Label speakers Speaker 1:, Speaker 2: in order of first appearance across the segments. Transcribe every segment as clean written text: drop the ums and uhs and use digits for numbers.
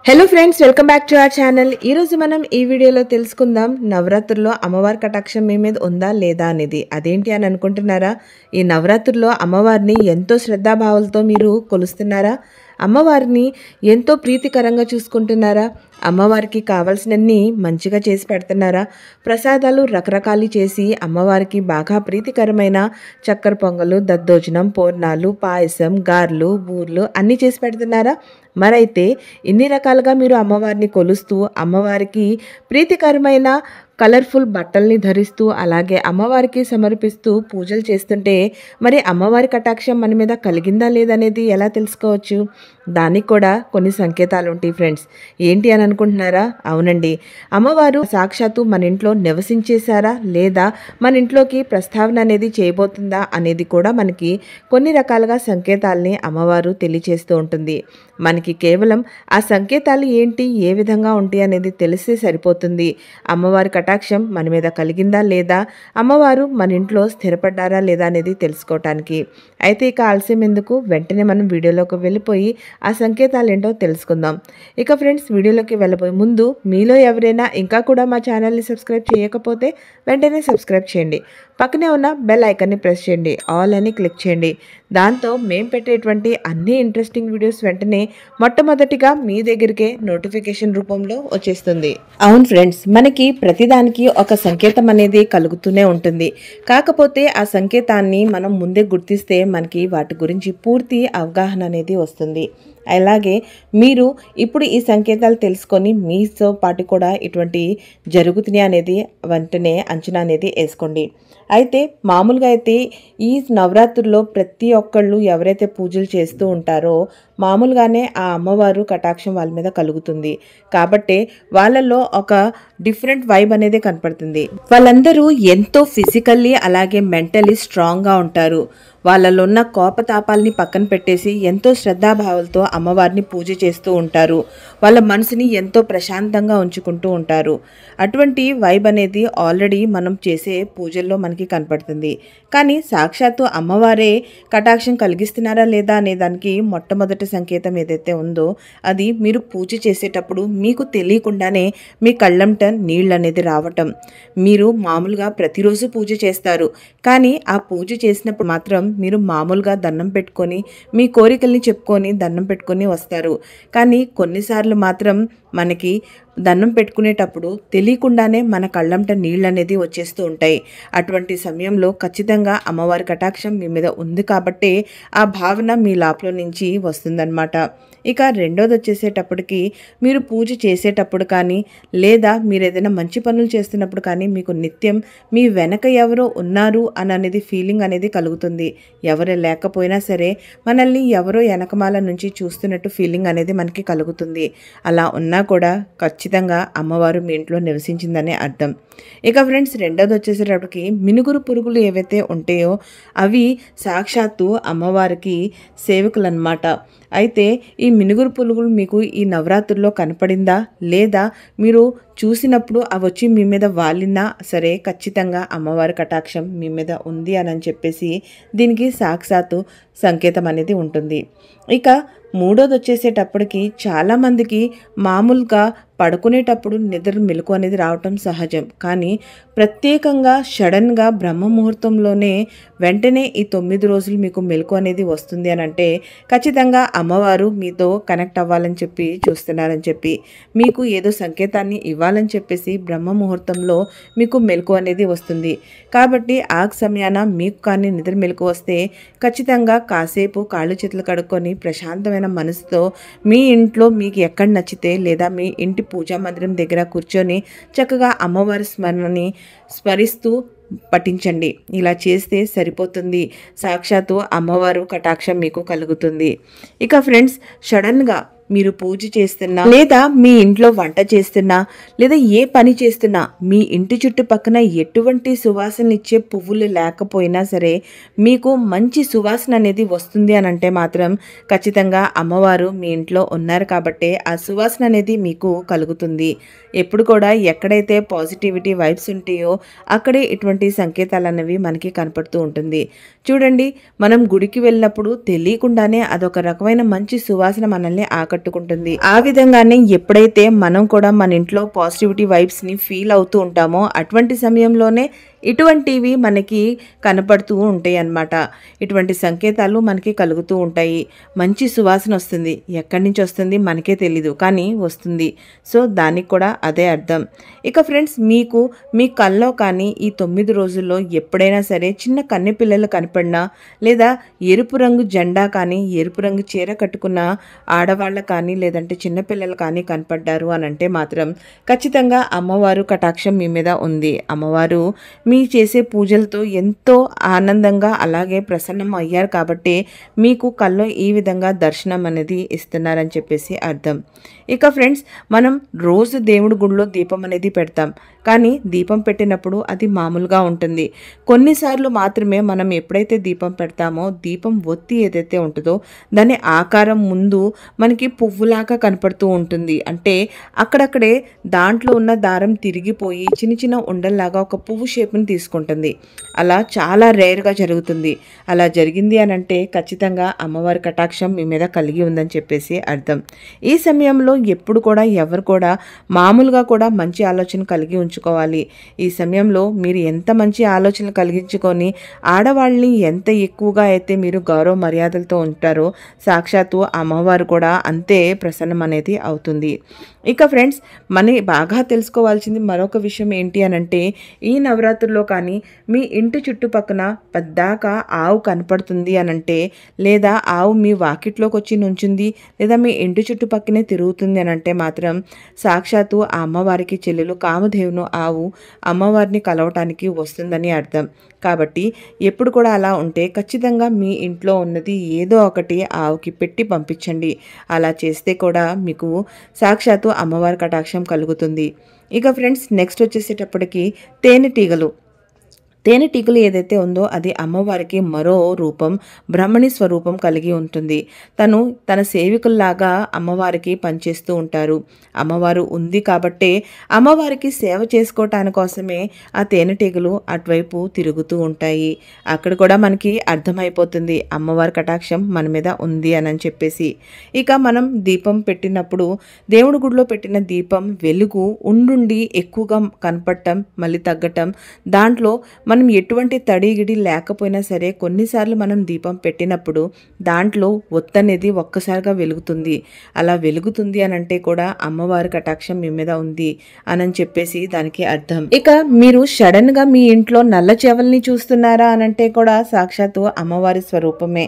Speaker 1: Hello friends, welcome back to our channel. ఈరోజు మనం ఈ వీడియోలో తెలుసుకుందాం నవరాత్రుల్లో అమ్మవారి కటాక్షం మీ మీద ఉందా లేదా అనేది. అదేంటి అని అనుకుంటున్నారా? ఈ నవరాత్రుల్లో అమ్మవారిని ఎంతో శ్రద్ధాభావాలతో మీరు కొలుస్తున్నారా? అమ్మవారిని ఎంతో ప్రీతికరంగా చూసుకుంటున్నారా? అమ్మవారికి కావాల్సినన్ని మంచిగా చేసి పెడుతున్నారా? ప్రసాదాలు రకరకాలు చేసి అమ్మవారికి బాగా ప్రీతికరమైన చక్కెర పొంగలు, దద్దోజనం, పూర్ణాలు, పాయసం, గారెలు, బూర్లు అన్నీ చేసి పెడుతున్నారా? మరైతే ఇన్ని రకాలుగా మీరు అమ్మవారిని కొలుస్తూ అమ్మవారికి ప్రీతికరమైన కలర్ఫుల్ బట్టల్ని ధరిస్తూ అలాగే అమ్మవారికి సమర్పిస్తూ పూజలు చేస్తుంటే మరి అమ్మవారి కటాక్షం మన మీద కలిగిందా లేదనేది ఎలా తెలుసుకోవచ్చు? దానికి కూడా కొన్ని సంకేతాలు ఉంటాయి ఫ్రెండ్స్. ఏంటి అని అనుకుంటున్నారా? అవునండి, అమ్మవారు సాక్షాత్తు మన ఇంట్లో నివసించేశారా లేదా మన ఇంట్లోకి ప్రస్తావన అనేది చేయబోతుందా అనేది కూడా మనకి కొన్ని రకాలుగా సంకేతాలని అమ్మవారు తెలియచేస్తూ ఉంటుంది. మనకి కేవలం ఆ సంకేతాలు ఏంటి, ఏ విధంగా ఉంటాయి అనేది తెలిస్తే సరిపోతుంది. అమ్మవారి కటాక్షం మన మీద కలిగిందా లేదా, అమ్మవారు మన ఇంట్లో స్థిరపడ్డారా లేదా అనేది తెలుసుకోవటానికి. అయితే ఇక ఆలస్యం ఎందుకు, వెంటనే మనం వీడియోలోకి వెళ్ళిపోయి ఆ సంకేతాలు ఏంటో తెలుసుకుందాం. ఇక ఫ్రెండ్స్, వీడియోలోకి వెళ్ళబోయే ముందు మీలో ఎవరైనా ఇంకా కూడా మా ఛానల్ని సబ్స్క్రైబ్ చేయకపోతే వెంటనే సబ్స్క్రైబ్ చేయండి. పక్కనే ఉన్న బెల్ ఐకాన్ని ప్రెస్ చేయండి, ఆల్ అని క్లిక్ చేయండి. దాంతో మేము పెట్టేటువంటి అన్ని ఇంట్రెస్టింగ్ వీడియోస్ వెంటనే మొట్టమొదటిగా మీ దగ్గరికే నోటిఫికేషన్ రూపంలో వచ్చేస్తుంది. అవును ఫ్రెండ్స్, మనకి ప్రతిదానికి ఒక సంకేతం అనేది కలుగుతూనే ఉంటుంది. కాకపోతే ఆ సంకేతాన్ని మనం ముందే గుర్తిస్తే మనకి వాటి గురించి పూర్తి అవగాహన అనేది వస్తుంది. అలాగే మీరు ఇప్పుడు ఈ సంకేతాలు తెలుసుకొని మీతో పాటు కూడా ఇటువంటి జరుగుతున్నాయి అనేది వెంటనే అంచనా అనేది వేసుకోండి. అయితే మామూలుగా అయితే ఈ నవరాత్రుల్లో ప్రతి ఒక్కళ్ళు ఎవరైతే పూజలు చేస్తూ ఉంటారో మామూలుగానే ఆ అమ్మవారు కటాక్షం వాళ్ళ మీద కలుగుతుంది. కాబట్టి వాళ్ళల్లో ఒక డిఫరెంట్ వైబ్ అనేది కనపడుతుంది. వాళ్ళందరూ ఎంతో ఫిజికల్లీ అలాగే మెంటలీ స్ట్రాంగ్గా ఉంటారు. వాళ్ళలో ఉన్న కోపతాపాలని పక్కన పెట్టేసి ఎంతో శ్రద్ధాభావాలతో అమ్మవారిని పూజ చేస్తూ ఉంటారు. వాళ్ళ మనసుని ఎంతో ప్రశాంతంగా ఉంచుకుంటూ ఉంటారు. అటువంటి వైబ్ అనేది ఆల్రెడీ మనం చేసే పూజల్లో మనకి కనపడుతుంది. కానీ సాక్షాత్తు అమ్మవారే కటాక్షం కలిగిస్తున్నారా లేదా అనే దానికి మొట్టమొదటి సంకేతం ఏదైతే ఉందో అది మీరు పూజ చేసేటప్పుడు మీకు తెలియకుండానే మీ కళ్ళంట నీళ్ళు అనేది రావటం. మీరు మామూలుగా ప్రతిరోజు పూజ చేస్తారు, కానీ ఆ పూజ చేసినప్పుడు మాత్రం మీరు మామూలుగా దండం పెట్టుకొని మీ కోరికల్ని చెప్పుకొని దండం పెట్టుకొని వస్తారు. కానీ కొన్నిసార్లు మాత్రం మనకి దండం పెట్టుకునేటప్పుడు తెలియకుండానే మన కళ్ళంట నీళ్ళు అనేది వచ్చేస్తూ ఉంటాయి. అటువంటి సమయంలో ఖచ్చితంగా అమ్మవారి కటాక్షం మీ మీద ఉంది కాబట్టి ఆ భావన మీ లోపల నుంచి వస్తుందన్నమాట. ఇక రెండోది వచ్చేసేటప్పటికి మీరు పూజ చేసేటప్పుడు కానీ లేదా మీరు ఏదైనా మంచి పనులు చేస్తున్నప్పుడు కానీ మీకు నిత్యం మీ వెనక ఎవరో ఉన్నారు అని అనేది ఫీలింగ్ అనేది కలుగుతుంది. ఎవరు లేకపోయినా సరే మనల్ని ఎవరో వెనకమాల నుంచి చూస్తున్నట్టు ఫీలింగ్ అనేది మనకి కలుగుతుంది. అలా ఉన్నా కూడా ఖచ్చితంగా అమ్మవారు మీ ఇంట్లో నివసించిందనే అర్థం. ఇక ఫ్రెండ్స్, రెండోది వచ్చేసేటప్పటికి మినుగురు పురుగులు ఏవైతే ఉంటాయో అవి సాక్షాత్తు అమ్మవారికి సేవకులు అన్నమాట. అయితే ఈ మినుగురు పురుగులు మీకు ఈ నవరాత్రుల్లో కనపడిందా లేదా మీరు చూసినప్పుడు అవి వచ్చి మీ మీద వాలినా సరే ఖచ్చితంగా అమ్మవారి కటాక్షం మీ మీద ఉంది అని చెప్పేసి దీనికి సాక్షాత్తు సంకేతం అనేది ఉంటుంది. ఇక మూడోది వచ్చేసేటప్పటికి చాలామందికి మామూలుగా పడుకునేటప్పుడు నిద్ర మెలకు అనేది రావటం సహజం. కానీ ప్రత్యేకంగా సడన్గా బ్రహ్మ ముహూర్తంలోనే వెంటనే ఈ 9 రోజులు మీకు మెలకు అనేది వస్తుంది అని అంటే ఖచ్చితంగా అమ్మవారు మీతో కనెక్ట్ అవ్వాలని చెప్పి చూస్తున్నారని చెప్పి మీకు ఏదో సంకేతాన్ని ఇవ్వాలని చెప్పేసి బ్రహ్మ ముహూర్తంలో మీకు మెలకు అనేది వస్తుంది. కాబట్టి ఆ సమయాన మీకు కానీ నిద్ర మెలకు వస్తే ఖచ్చితంగా కాసేపు కాళ్ళు చేతులు కడుక్కొని ప్రశాంతమైన మనసుతో మీ ఇంట్లో మీకు ఎక్కడ నచ్చితే లేదా మీ ఇంటి పూజా మందిరం దగ్గర కూర్చొని చక్కగా అమ్మవారి స్మరణని స్మరిస్తూ పఠించండి. ఇలా చేస్తే సరిపోతుంది. సాక్షాత్తు అమ్మవారు కటాక్షం మీకు కలుగుతుంది. ఇక ఫ్రెండ్స్, సడన్గా మీరు పూజ చేస్తున్నా లేదా మీ ఇంట్లో వంట చేస్తున్నా లేదా ఏ పని చేస్తున్నా మీ ఇంటి చుట్టుపక్కన ఎటువంటి సువాసన ఇచ్చే పువ్వులు లేకపోయినా సరే మీకు మంచి సువాసన అనేది వస్తుంది అని అంటే మాత్రం ఖచ్చితంగా అమ్మవారు మీ ఇంట్లో ఉన్నారు కాబట్టి ఆ సువాసన అనేది మీకు కలుగుతుంది. ఎప్పుడు కూడా ఎక్కడైతే పాజిటివిటీ వైబ్స్ ఉంటాయో అక్కడే ఇటువంటి సంకేతాలు అనేవి మనకి కనపడుతూ ఉంటుంది. చూడండి, మనం గుడికి వెళ్ళినప్పుడు తెలియకుండానే అదొక రకమైన మంచి సువాసన మనల్ని ఆకట్టుకుంటుంది. పట్టుకుంటుంది. ఆ విధంగానే ఎప్పుడైతే మనం కూడా మన ఇంట్లో పాజిటివిటీ వైబ్స్ ని ఫీల్ అవుతూ ఉంటామో అటువంటి సమయంలోనే ఇటువంటివి మనకి కనపడుతూ ఉంటాయి అన్నమాట. ఇటువంటి సంకేతాలు మనకి కలుగుతూ ఉంటాయి. మంచి సువాసన వస్తుంది. ఎక్కడి నుంచి వస్తుంది మనకే తెలీదు, కానీ వస్తుంది. సో దానికి కూడా అదే అర్థం. ఇక ఫ్రెండ్స్, మీకు మీ కల్లో కానీ ఈ 9 రోజుల్లో ఎప్పుడైనా సరే చిన్న కన్నె పిల్లలు కనపడినా, లేదా ఎరుపు రంగు జెండా కానీ ఎరుపు రంగు చీర కట్టుకున్న ఆడవాళ్ళ కానీ లేదంటే చిన్నపిల్లలు కానీ కనపడ్డారు అని అంటే మాత్రం ఖచ్చితంగా అమ్మవారు కటాక్షం మీ మీద ఉంది. అమ్మవారు మీ చేసే పూజలతో ఎంతో ఆనందంగా అలాగే ప్రసన్నం అయ్యారు కాబట్టి మీకు కల్లో ఈ విధంగా దర్శనం అనేది ఇస్తున్నారని చెప్పేసి అర్థం. ఇక ఫ్రెండ్స్, మనం రోజు దేవుడి గుడిలో దీపం అనేది పెడతాం, కానీ దీపం పెట్టినప్పుడు అది మామూలుగా ఉంటుంది. కొన్నిసార్లు మాత్రమే మనం ఎప్పుడైతే దీపం పెడతామో దీపం ఒత్తి ఏదైతే ఉంటుందో దాని ఆకారం ముందు మనకి పువ్వులాగా కనపడుతూ ఉంటుంది. అంటే అక్కడక్కడే దాంట్లో ఉన్న దారం తిరిగిపోయి చిన్న చిన్న ఉండల్లాగా ఒక పువ్వు షేప్ని తీసుకుంటుంది. అలా చాలా రేర్గా జరుగుతుంది. అలా జరిగింది అని అంటే ఖచ్చితంగా అమ్మవారి కటాక్షం మీ మీద కలిగి ఉందని చెప్పేసి అర్థం. ఈ సమయంలో ఎప్పుడు కూడా ఎవరు కూడా మామూలుగా కూడా మంచి ఆలోచన కలిగి ఉంచుకోవాలి. ఈ సమయంలో మీరు ఎంత మంచి ఆలోచనలు కలిగించుకొని ఆడవాళ్ళని ఎంత ఎక్కువగా అయితే మీరు గౌరవ మర్యాదలతో ఉంటారో సాక్షాత్తు అమ్మవారు కూడా అంతే ప్రసన్నం అనేది అవుతుంది. ఇక ఫ్రెండ్స్, మనం బాగా తెలుసుకోవాల్సింది మరొక విషయం ఏంటి అని అంటే, ఈ నవరాత్రుల్లో కానీ మీ ఇంటి చుట్టుపక్కన పద్దాకా ఆవు కనపడుతుంది అని అంటే, లేదా ఆవు మీ వాకిట్లోకి వచ్చి నుంచుంది, లేదా మీ ఇంటి చుట్టుపక్కనే తిరుగుతుంది అని అంటే మాత్రం సాక్షాత్తు ఆ అమ్మవారికి చెల్లెలు కామధేవును ఆవు అమ్మవారిని కలవటానికి వస్తుందని అర్థం. కాబట్టి ఎప్పుడు కూడా అలా ఉంటే ఖచ్చితంగా మీ ఇంట్లో ఉన్నది ఏదో ఒకటి ఆవుకి పెట్టి పంపించండి. అలా చేస్తే కూడా మీకు సాక్షాత్తు అమ్మవారి కటాక్షం కలుగుతుంది. ఇక ఫ్రెండ్స్, నెక్స్ట్ వచ్చేసేటప్పటికి తేనెటీగలు ఏదైతే ఉందో అది అమ్మవారికి మరో రూపం, బ్రహ్మణి స్వరూపం కలిగి ఉంటుంది. తన సేవికుల్లాగా అమ్మవారికి పనిచేస్తూ ఉంటారు. అమ్మవారు ఉంది కాబట్టే అమ్మవారికి సేవ చేసుకోవటాని కోసమే ఆ తేనెటీగలు అటువైపు తిరుగుతూ ఉంటాయి. అక్కడ కూడా మనకి అర్థమైపోతుంది అమ్మవారి కటాక్షం మన మీద ఉంది అని చెప్పేసి. ఇక మనం దీపం పెట్టినప్పుడు దేవుడి గుడిలో పెట్టిన దీపం వెలుగు ఉండుండి ఎక్కువగా కనపడటం మళ్ళీ తగ్గటం, దాంట్లో మనం ఎటువంటి తడిగిడి లేకపోయినా సరే కొన్నిసార్లు మనం దీపం పెట్టినప్పుడు దాంట్లో ఒత్తనేది ఒక్కసారిగా వెలుగుతుంది. అలా వెలుగుతుంది అని అంటే కూడా అమ్మవారి కటాక్షం మీ మీద ఉంది అని చెప్పేసి దానికి అర్థం. ఇక మీరు సడన్ గా మీ ఇంట్లో నల్ల చెవల్ని చూస్తున్నారా అని అంటే కూడా సాక్షాత్తు అమ్మవారి స్వరూపమే.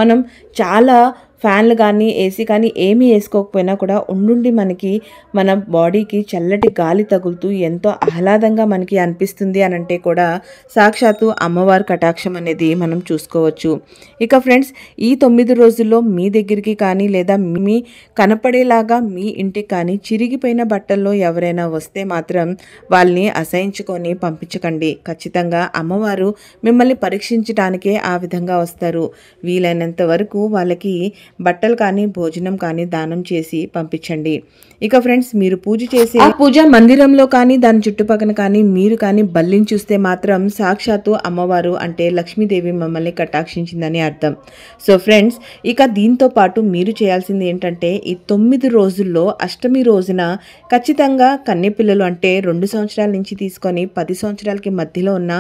Speaker 1: మనం చాలా ఫ్యాన్లు కానీ ఏసీ కానీ ఏమీ వేసుకోకపోయినా కూడా ఉండుండి మనకి మన బాడీకి చల్లటి గాలి తగులుతూ ఎంతో ఆహ్లాదంగా మనకి అనిపిస్తుంది అని అంటే కూడా సాక్షాత్తు అమ్మవారి కటాక్షం అనేది మనం చూసుకోవచ్చు. ఇక ఫ్రెండ్స్, ఈ 9 రోజుల్లో మీ దగ్గరికి కానీ లేదా మీ కనపడేలాగా మీ ఇంటికి కానీ చిరిగిపోయిన బట్టల్లో ఎవరైనా వస్తే మాత్రం వాళ్ళని అసహించుకొని పంపించకండి. ఖచ్చితంగా అమ్మవారు మిమ్మల్ని పరీక్షించడానికే ఆ విధంగా వస్తారు. వీలైనంత వరకు వాళ్ళకి బట్టలు కానీ భోజనం కానీ దానం చేసి పంపించండి. ఇక ఫ్రెండ్స్, మీరు పూజ చేసి ఆ పూజ మందిరంలో కానీ దాని చుట్టుపక్కల కానీ మీరు కానీ బల్లిని చూస్తే మాత్రం సాక్షాత్తు అమ్మవారు అంటే లక్ష్మీదేవి మమ్మల్ని కటాక్షించిందని అర్థం. సో ఫ్రెండ్స్, ఇక దీంతో పాటు మీరు చేయాల్సింది ఏంటంటే ఈ 9 రోజుల్లో అష్టమి రోజున ఖచ్చితంగా కన్నెపిల్లలు అంటే 2 సంవత్సరాల నుంచి తీసుకొని 10 సంవత్సరాలకి మధ్యలో ఉన్న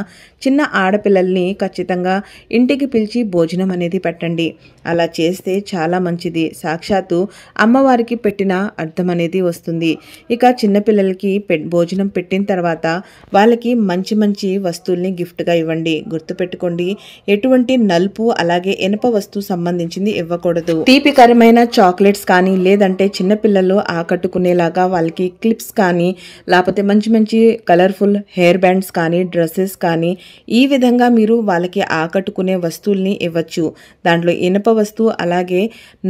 Speaker 1: చిన్న ఆడపిల్లల్ని ఖచ్చితంగా ఇంటికి పిలిచి భోజనం అనేది పెట్టండి. అలా చేస్తే చాలా మంచిది. సాక్షాత్తు అమ్మవారికి పెట్టిన అర్థం అనేది వస్తుంది. ఇక చిన్నపిల్లలకి భోజనం పెట్టిన తర్వాత వాళ్ళకి మంచి మంచి వస్తువుల్ని గిఫ్ట్గా ఇవ్వండి. గుర్తుపెట్టుకోండి, ఎటువంటి నలుపు అలాగే ఇనప వస్తువు సంబంధించింది ఇవ్వకూడదు. తీపికరమైన చాక్లెట్స్ కానీ లేదంటే చిన్నపిల్లలు ఆకట్టుకునేలాగా వాళ్ళకి క్లిప్స్ కానీ లేకపోతే మంచి మంచి కలర్ఫుల్ హెయిర్ బ్యాండ్స్ కానీ డ్రెస్సెస్ కానీ ఈ విధంగా మీరు వాళ్ళకి ఆకట్టుకునే వస్తువుల్ని ఇవ్వచ్చు. దాంట్లో ఇనప వస్తువు అలాగే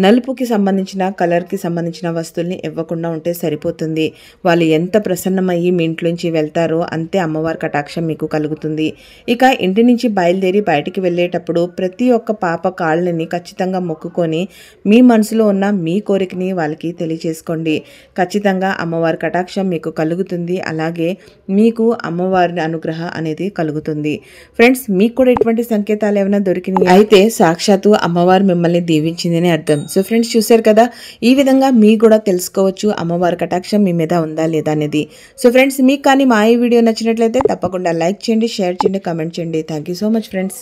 Speaker 1: నలుపుకి సంబంధించిన కలర్కి సంబంధించిన వస్తువుల్ని ఇవ్వకుండా ఉంటే సరిపోతుంది. వాళ్ళు ఎంత ప్రసన్నమయ్యి మీ ఇంట్లోంచి వెళ్తారో అంతే అమ్మవారి కటాక్షం మీకు కలుగుతుంది. ఇక ఇంటి నుంచి బయలుదేరి బయటికి వెళ్ళేటప్పుడు ప్రతి ఒక్క పాప కాళ్ళని ఖచ్చితంగా మొక్కుకొని మీ మనసులో ఉన్న మీ కోరికని వాళ్ళకి తెలియచేసుకోండి. ఖచ్చితంగా అమ్మవారి కటాక్షం మీకు కలుగుతుంది. అలాగే మీకు అమ్మవారి అనుగ్రహం అనేది కలుగుతుంది. ఫ్రెండ్స్, మీకు కూడా ఇటువంటి సంకేతాలు ఏమైనా దొరికినాయి అయితే సాక్షాత్తు అమ్మవారు మిమ్మల్ని దీవించింది అని అర్థం. సో ఫ్రెండ్స్ చూశారు కదా, ఈ విధంగా మీకు కూడా తెలుసుకోవచ్చు అమ్మవారి కటాక్షం మీ మీద ఉందా లేదా అనేది. సో ఫ్రెండ్స్ మీకు కానీ మా ఈ వీడియో నచ్చినట్లయితే తప్పకుండా లైక్ చేయండి, షేర్ చేయండి, కామెంట్ చేయండి. Thank you so much friends.